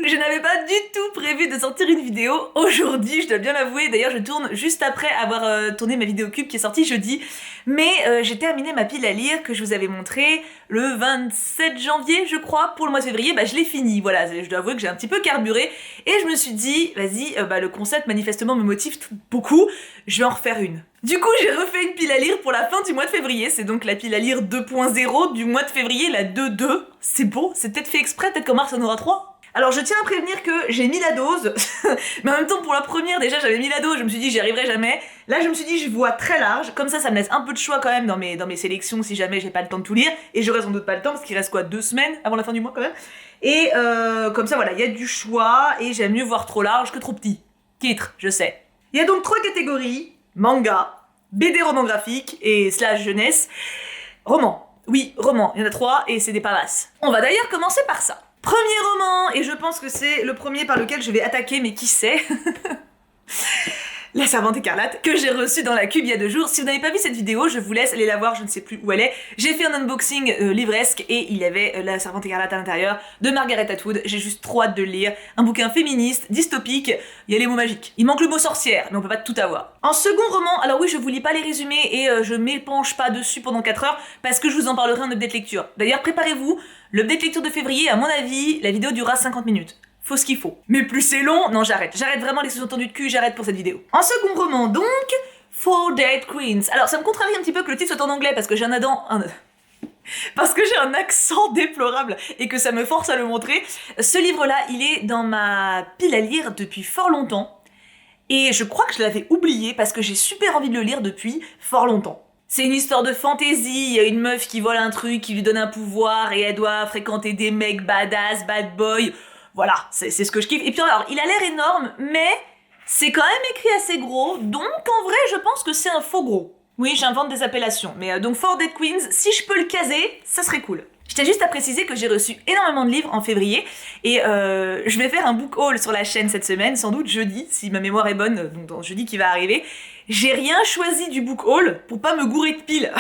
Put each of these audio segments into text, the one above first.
Je n'avais pas du tout prévu de sortir une vidéo aujourd'hui, je dois bien l'avouer. D'ailleurs, je tourne juste après avoir tourné ma vidéo cube qui est sortie jeudi. Mais j'ai terminé ma pile à lire que je vous avais montré le 27 janvier, je crois, pour le mois de février. Bah, je l'ai fini, voilà. Je dois avouer que j'ai un petit peu carburé. Et je me suis dit, vas-y, le concept manifestement me motive beaucoup. Je vais en refaire une. Du coup, j'ai refait une pile à lire pour la fin du mois de février. C'est donc la pile à lire 2.0 du mois de février, la 2.2. C'est beau, c'est peut-être fait exprès, peut-être qu'en mars on aura 3. Alors je tiens à prévenir que j'ai mis la dose, mais en même temps pour la première déjà j'avais mis la dose, je me suis dit j'y arriverai jamais. Là je me suis dit je vois très large, comme ça me laisse un peu de choix quand même dans mes sélections si jamais j'ai pas le temps de tout lire, et j'aurai sans doute pas le temps parce qu'il reste quoi, 2 semaines avant la fin du mois quand même. Et comme ça voilà, il y a du choix et j'aime mieux voir trop large que trop petit. Titre, je sais. Il y a donc 3 catégories, manga, BD roman graphique et / jeunesse. Roman, oui roman, il y en a 3 et c'est des pavasses. On va d'ailleurs commencer par ça. Premier roman, et je pense que c'est le premier par lequel je vais attaquer, mais qui sait La Servante écarlate, que j'ai reçue dans la cube il y a 2 jours. Si vous n'avez pas vu cette vidéo, je vous laisse aller la voir, je ne sais plus où elle est. J'ai fait un unboxing livresque et il y avait La Servante écarlate à l'intérieur de Margaret Atwood. J'ai juste trop hâte de le lire. Un bouquin féministe, dystopique, il y a les mots magiques. Il manque le mot sorcière, mais on peut pas tout avoir. En second roman, alors oui, je vous lis pas les résumés et je m'épanche pas dessus pendant 4 heures parce que je vous en parlerai en update lecture. D'ailleurs, préparez-vous, l'update lecture de février, à mon avis, la vidéo durera 50 minutes. Faut ce qu'il faut. Mais plus c'est long, non j'arrête. J'arrête vraiment les sous-entendus de cul, j'arrête pour cette vidéo. En second roman donc, Four Dead Queens. Alors ça me contrarie un petit peu que le titre soit en anglais parce que j'ai parce que j'ai un accent déplorable et que ça me force à le montrer. Ce livre-là, il est dans ma pile à lire depuis fort longtemps. Et je crois que je l'avais oublié parce que j'ai super envie de le lire depuis fort longtemps. C'est une histoire de fantaisie, il y a une meuf qui vole un truc, qui lui donne un pouvoir et elle doit fréquenter des mecs badass, bad boy. Voilà, c'est ce que je kiffe. Et puis alors, il a l'air énorme, mais c'est quand même écrit assez gros, donc en vrai, je pense que c'est un faux gros. Oui, j'invente des appellations, mais donc Four Dead Queens, si je peux le caser, ça serait cool. Je tiens juste à préciser que j'ai reçu énormément de livres en février, et je vais faire un book haul sur la chaîne cette semaine, sans doute jeudi, si ma mémoire est bonne, donc dans jeudi qui va arriver. J'ai rien choisi du book haul pour pas me gourer de piles.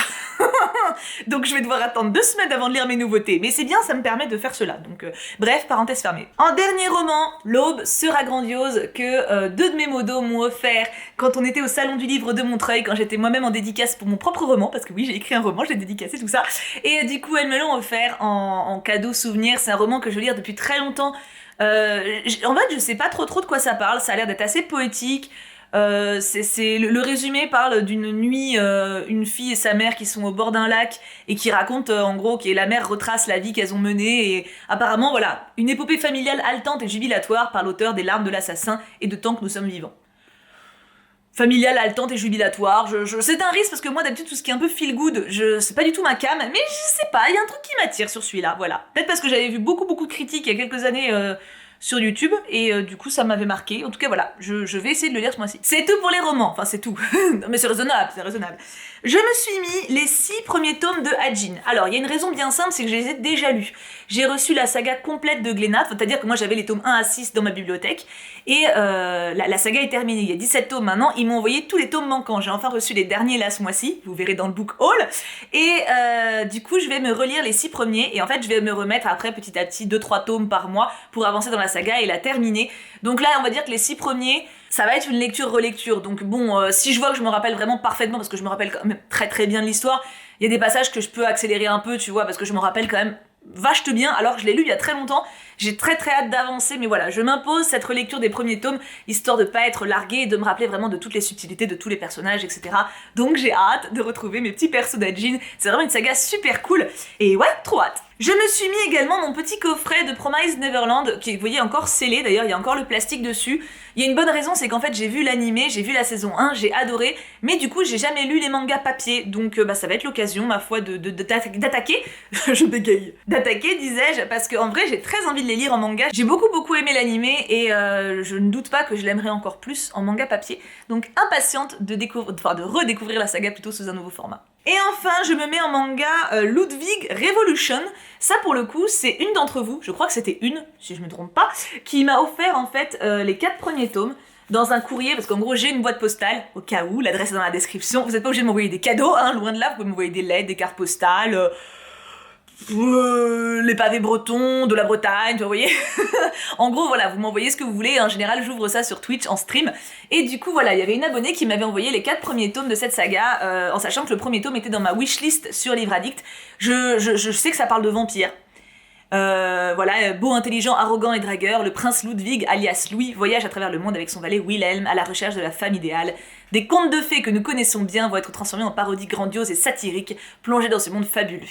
Donc je vais devoir attendre 2 semaines avant de lire mes nouveautés. Mais c'est bien, ça me permet de faire cela. Donc bref, parenthèse fermée. En dernier roman, L'aube sera grandiose, que 2 de mes modos m'ont offert quand on était au salon du livre de Montreuil, quand j'étais moi-même en dédicace pour mon propre roman, parce que oui, j'ai écrit un roman, j'ai dédicacé tout ça. Et du coup, elles me l'ont offert en cadeau souvenir. C'est un roman que je veux lire depuis très longtemps. En fait, je sais pas trop de quoi ça parle. Ça a l'air d'être assez poétique. Le résumé parle d'une nuit, une fille et sa mère qui sont au bord d'un lac et qui racontent en gros que la mère retrace la vie qu'elles ont menée et apparemment voilà, une épopée familiale haletante et jubilatoire par l'auteur des Larmes de l'assassin et de Tant que nous sommes vivants. Familiale, haletante et jubilatoire, c'est un risque parce que moi d'habitude tout ce qui est un peu feel good, c'est pas du tout ma cam, mais je sais pas, il y a un truc qui m'attire sur celui-là, voilà. Peut-être parce que j'avais vu beaucoup de critiques il y a quelques années sur YouTube, et du coup ça m'avait marqué. En tout cas voilà, je vais essayer de le lire ce mois-ci. C'est tout pour les romans, enfin c'est tout. Non mais c'est raisonnable, c'est raisonnable. Je me suis mis les 6 premiers tomes de Hajin. Alors il y a une raison bien simple, c'est que je les ai déjà lus. J'ai reçu la saga complète de Glénat, c'est-à-dire que moi j'avais les tomes 1 à 6 dans ma bibliothèque, et la saga est terminée, il y a 17 tomes maintenant, ils m'ont envoyé tous les tomes manquants. J'ai enfin reçu les derniers là ce mois-ci, vous verrez dans le book haul, et du coup je vais me relire les 6 premiers, et en fait je vais me remettre après petit à petit 2-3 tomes par mois pour avancer dans la saga et la terminer. Donc là on va dire que les 6 premiers, ça va être une lecture-relecture, donc bon, si je vois que je me rappelle vraiment parfaitement, parce que je me rappelle quand même très bien de l'histoire, il y a des passages que je peux accélérer un peu, tu vois, parce que je me rappelle quand même vache bien, alors je l'ai lu il y a très longtemps, j'ai très hâte d'avancer, mais voilà, je m'impose cette relecture des premiers tomes, histoire de pas être larguée et de me rappeler vraiment de toutes les subtilités de tous les personnages, etc. Donc j'ai hâte de retrouver mes petits persos d'Hajin, c'est vraiment une saga super cool, et ouais, trop hâte. Je me suis mis également mon petit coffret de Promise Neverland, qui vous voyez encore scellé, d'ailleurs il y a encore le plastique dessus. Il y a une bonne raison, c'est qu'en fait j'ai vu l'animé, j'ai vu la saison 1, j'ai adoré, mais du coup j'ai jamais lu les mangas papier, donc ça va être l'occasion ma foi d'attaquer, je bégaye, d'attaquer disais-je, parce qu'en vrai j'ai très envie de les lire en manga, j'ai beaucoup aimé l'animé et je ne doute pas que je l'aimerais encore plus en manga papier, donc impatiente de redécouvrir la saga plutôt sous un nouveau format. Et enfin, je me mets en manga Ludwig Revolution. Ça, pour le coup, c'est une d'entre vous, je crois que c'était une, si je me trompe pas, qui m'a offert en fait les 4 premiers tomes dans un courrier, parce qu'en gros j'ai une boîte postale, au cas où, l'adresse est dans la description. Vous n'êtes pas obligé de m'envoyer des cadeaux, hein, loin de là, vous pouvez m'envoyer des lettres, des cartes postales, les pavés bretons, de la Bretagne, vous voyez. En gros, voilà, vous m'envoyez ce que vous voulez. En général, j'ouvre ça sur Twitch en stream. Et du coup, voilà, il y avait une abonnée qui m'avait envoyé les 4 premiers tomes de cette saga, en sachant que le premier tome était dans ma wishlist sur Livre Addict. Je sais que ça parle de vampires. Voilà, beau, intelligent, arrogant et dragueur, le prince Ludwig, alias Louis, voyage à travers le monde avec son valet Wilhelm à la recherche de la femme idéale. Des contes de fées que nous connaissons bien vont être transformés en parodies grandioses et satiriques, plongés dans ce monde fabuleux.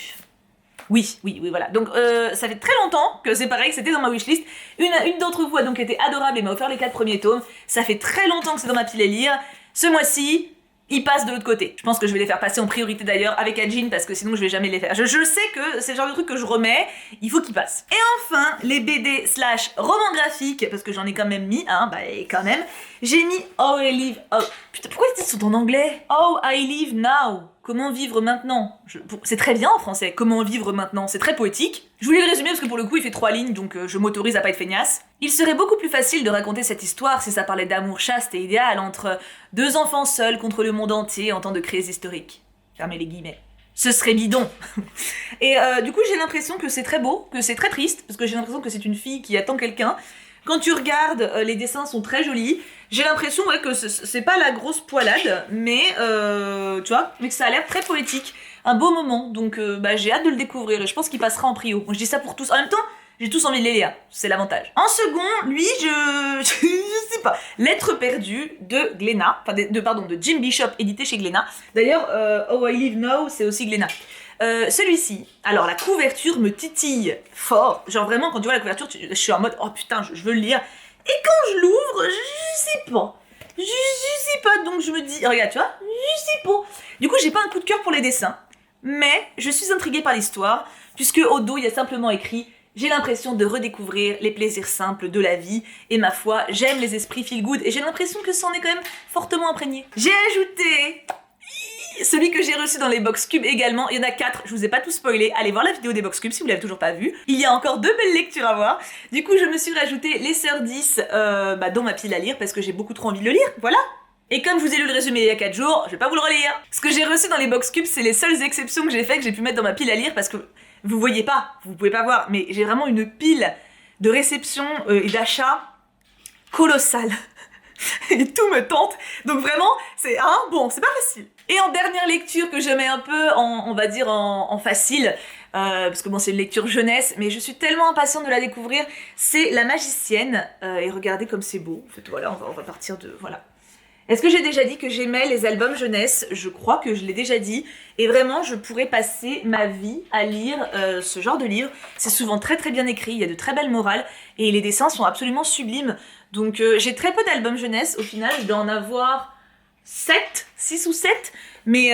Oui, voilà. Donc, ça fait très longtemps que c'est pareil, c'était dans ma wishlist. Une d'entre vous a donc été adorable et m'a offert les 4 premiers tomes. Ça fait très longtemps que c'est dans ma pile à lire. Ce mois-ci, il passe de l'autre côté. Je pense que je vais les faire passer en priorité d'ailleurs avec Ajin parce que sinon je vais jamais les faire. Je sais que c'est le genre de truc que je remets, il faut qu'ils passent. Et enfin, les BD / romans graphiques, parce que j'en ai quand même mis, hein, bah quand même. J'ai mis How I Live... Oh, putain, pourquoi les titres sont en anglais? How I Live Now. Comment vivre maintenant? C'est très bien en français, comment vivre maintenant, c'est très poétique. Je voulais le résumer parce que pour le coup il fait 3 lignes, donc je m'autorise à pas être feignasse. Il serait beaucoup plus facile de raconter cette histoire si ça parlait d'amour chaste et idéal entre 2 enfants seuls contre le monde entier en temps de crise historique. Fermez les guillemets. Ce serait bidon. Et du coup j'ai l'impression que c'est très beau, que c'est très triste, parce que j'ai l'impression que c'est une fille qui attend quelqu'un. Quand tu regardes, les dessins sont très jolis. J'ai l'impression que c'est pas la grosse poilade, mais tu vois, mais que ça a l'air très poétique. Un beau moment, donc j'ai hâte de le découvrir et je pense qu'il passera en prio. Moi, je dis ça pour tous. En même temps, j'ai tous envie de les lire, c'est l'avantage. En second, lui, je sais pas. Lettre perdue de Glénat, enfin de Jim Bishop, édité chez Glénat. D'ailleurs, How I Live Now, c'est aussi Glénat. Celui-ci, alors la couverture me titille fort, genre vraiment quand tu vois la couverture, je suis en mode oh putain je veux le lire, et quand je l'ouvre, je sais pas, donc je me dis, regarde tu vois, je sais pas. Du coup j'ai pas un coup de cœur pour les dessins, mais je suis intriguée par l'histoire, puisque au dos il y a simplement écrit j'ai l'impression de redécouvrir les plaisirs simples de la vie, et ma foi, j'aime les esprits feel good, et j'ai l'impression que c'en est quand même fortement imprégné. J'ai ajouté celui que j'ai reçu dans les box cubes également, il y en a 4, je vous ai pas tout spoilé, allez voir la vidéo des box cubes si vous l'avez toujours pas vu. Il y a encore 2 belles lectures à voir. Du coup je me suis rajouté les Sœurs 10 dans ma pile à lire parce que j'ai beaucoup trop envie de le lire, voilà. Et comme je vous ai lu le résumé il y a 4 jours, je vais pas vous le relire. Ce que j'ai reçu dans les box cubes, c'est les seules exceptions que j'ai fait, que j'ai pu mettre dans ma pile à lire parce que vous voyez pas, vous pouvez pas voir, mais j'ai vraiment une pile de réception et d'achat colossale. Et tout me tente, donc vraiment, c'est c'est pas facile. Et en dernière lecture que je mets un peu on va dire en facile, parce que bon c'est une lecture jeunesse, mais je suis tellement impatiente de la découvrir, c'est La Magicienne, et regardez comme c'est beau, en fait voilà, on va partir de, voilà. Est-ce que j'ai déjà dit que j'aimais les albums jeunesse? Je crois que je l'ai déjà dit, et vraiment je pourrais passer ma vie à lire ce genre de livre. C'est souvent très très bien écrit, il y a de très belles morales, et les dessins sont absolument sublimes. Donc j'ai très peu d'albums jeunesse, au final je dois en avoir 6 ou 7, mais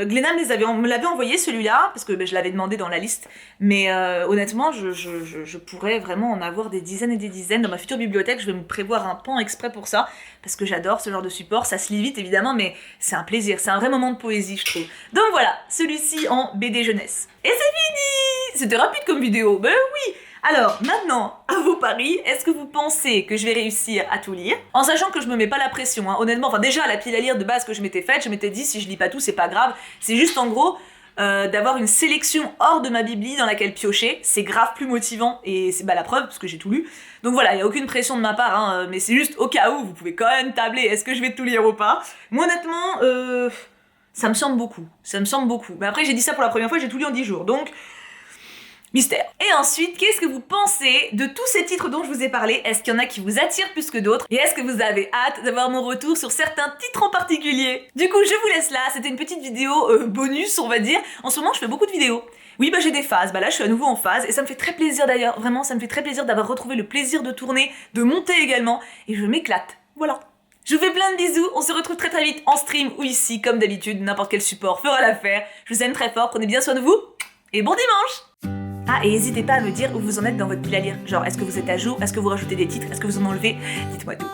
Glénat me l'avait envoyé celui-là, parce que je l'avais demandé dans la liste, mais honnêtement je pourrais vraiment en avoir des dizaines et des dizaines. Dans ma future bibliothèque, je vais me prévoir un pan exprès pour ça, parce que j'adore ce genre de support, ça se lit vite évidemment, mais c'est un plaisir, c'est un vrai moment de poésie je trouve. Donc voilà, celui-ci en BD jeunesse. Et c'est fini! C'était rapide comme vidéo, ben oui! Alors, maintenant, à vos paris, est-ce que vous pensez que je vais réussir à tout lire? En sachant que je me mets pas la pression, hein, honnêtement, enfin déjà, la pile à lire de base que je m'étais faite, je m'étais dit, si je lis pas tout, c'est pas grave, c'est juste en gros, d'avoir une sélection hors de ma bibli dans laquelle piocher, c'est grave plus motivant, et c'est la preuve, parce que j'ai tout lu. Donc voilà, il n'y a aucune pression de ma part, hein, mais c'est juste au cas où, vous pouvez quand même tabler, est-ce que je vais tout lire ou pas? Moi honnêtement, ça me semble beaucoup, Mais après, j'ai dit ça pour la première fois, j'ai tout lu en 10 jours, donc... Mystère. Et ensuite, qu'est-ce que vous pensez de tous ces titres dont je vous ai parlé? Est-ce qu'il y en a qui vous attirent plus que d'autres? Et est-ce que vous avez hâte d'avoir mon retour sur certains titres en particulier? Du coup, je vous laisse là, c'était une petite vidéo bonus, on va dire. En ce moment, je fais beaucoup de vidéos. Oui, j'ai des phases, là je suis à nouveau en phase, et ça me fait très plaisir d'ailleurs, vraiment, ça me fait très plaisir d'avoir retrouvé le plaisir de tourner, de monter également, et je m'éclate, voilà. Je vous fais plein de bisous, on se retrouve très très vite en stream ou ici, comme d'habitude, n'importe quel support fera l'affaire. Je vous aime très fort, prenez bien soin de vous, et bon dimanche! Ah, et n'hésitez pas à me dire où vous en êtes dans votre pile à lire. Genre, est-ce que vous êtes à jour? Est-ce que vous rajoutez des titres? Est-ce que vous en enlevez? Dites-moi tout.